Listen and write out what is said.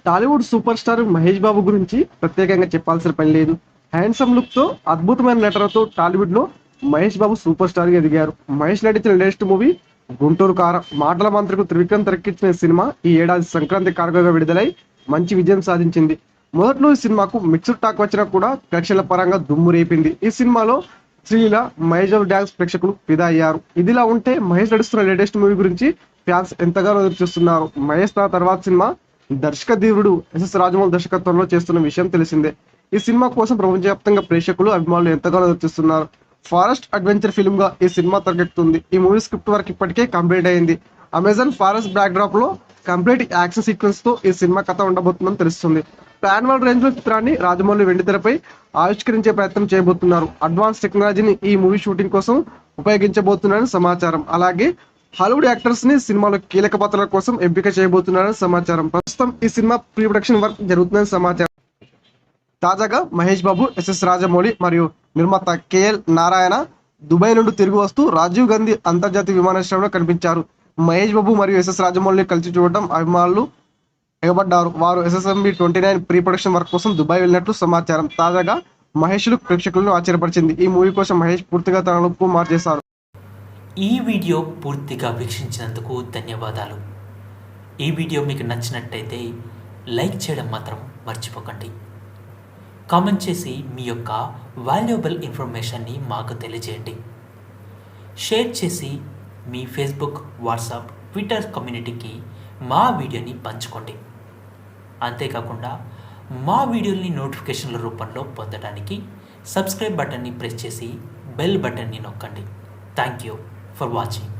Tollywood super star Mahesh Babu గురించి ప్రత్యేకంగా చెప్పాల్సిన పని లేదు. హ్యాండ్సమ్ లుక్ తో అద్భుతమైన నటనతో టాలీవుడ్ లో మహేష్ బాబు సూపర్ స్టార్ గా ఎదిగారు. మహేష్ నటించిన లేటెస్ట్ మూవీ గుంటూరు కారం. మాటల మంత్రికు త్రివిక్రమ్ తెరకెక్కించిన సినిమా ఈ ఏడాది సంక్రాంతి కానుకగా విడుదలై మంచి విజయం సాధించింది. మొదట్లో ఈ సినిమాకు మిక్స్డ్ టాక్ వచ్చినా కూడా ప్రేక్షకుల పరంగా దుమ్ము రేపింది. ఈ సినిమాలో శ్రీల మహేష్ బాబు డ్యాన్స్ ప్రేక్షకులు ఫిదా అయ్యారు. ఇదిలా ఉంటే మహేష్ నడుస్తున్న లేటెస్ట్ మూవీ గురించి ఫ్యాన్స్ ఎంతగానో ఎదురు చూస్తున్నారు. మహేష్ తన తర్వాత సినిమా దర్శక ధీరుడు ఎస్ఎస్ రాజమౌళి దర్శకత్వంలో చేస్తున్న విషయం తెలిసిందే. ఈ సినిమా కోసం ప్రపంచవ్యాప్తంగా ప్రేక్షకులు అభిమానులు ఎంతగానో ఎదురుచూస్తున్నారు. ఫారెస్ట్ అడ్వెంచర్ ఫిల్మ్ గా ఈ సినిమా తెరకెక్కుతుంది. ఈ మూవీ స్క్రిప్ట్ వర్క్ ఇప్పటికే కంప్లీట్ అయింది. అమెజాన్ ఫారెస్ట్ బ్యాక్ డ్రాప్ లో కంప్లీట్ యాక్షన్ సీక్వెన్స్ తో ఈ సినిమా కథ ఉండబోతుందని తెలుస్తుంది. ప్లాన్ వరల్డ్ రేంజ్ లో చిత్రాన్ని రాజమౌళి వెండితెరపై ఆవిష్కరించే ప్రయత్నం చేయబోతున్నారు. అడ్వాన్స్ టెక్నాలజీని ఈ మూవీ షూటింగ్ కోసం ఉపయోగించబోతున్నారని సమాచారం. అలాగే హాలీవుడ్ యాక్టర్స్ ని సినిమాలో కీలక పాత్రల కోసం ఎంపిక చేయబోతున్నారని సమాచారం. ప్రస్తుతం ఈ సినిమా ప్రీ ప్రొడక్షన్ వర్క్ జరుగుతుందని సమాచారం. తాజాగా మహేష్ బాబు, ఎస్ఎస్ రాజమౌళి మరియు నిర్మాత కేఎల్ నారాయణ దుబాయ్ నుండి తిరిగి వస్తూ రాజీవ్ గాంధీ అంతర్జాతీయ విమానాశ్రయంలో కనిపించారు. మహేష్ బాబు మరియు ఎస్ఎస్ రాజమౌళిని కలిసి చూడడం అభిమానులు ఎగబడ్డారు. వారు SSMB 29 ప్రీ ప్రొడక్షన్ వర్క్ కోసం దుబాయ్ వెళ్ళినట్లు సమాచారం. తాజాగా మహేష్ లుక్ ప్రేక్షకులను ఆశ్చర్యపరిచింది. ఈ మూవీ కోసం మహేష్ పూర్తిగా తన లుక్ మార్చేశారు. ఈ వీడియో పూర్తిగా వీక్షించినందుకు ధన్యవాదాలు. ఈ వీడియో మీకు నచ్చినట్టయితే లైక్ చేయడం మాత్రం మర్చిపోకండి. కామెంట్ చేసి మీ యొక్క వాల్యుబుల్ ఇన్ఫర్మేషన్ని మాకు తెలియజేయండి. షేర్ చేసి మీ ఫేస్బుక్, వాట్సాప్, ట్విట్టర్ కమ్యూనిటీకి మా వీడియోని పంచుకోండి. అంతేకాకుండా మా వీడియోని నోటిఫికేషన్ల రూపంలో పొందడానికి సబ్స్క్రైబ్ బటన్ని ప్రెస్ చేసి బెల్ బటన్ని నొక్కండి. Thank you for watching.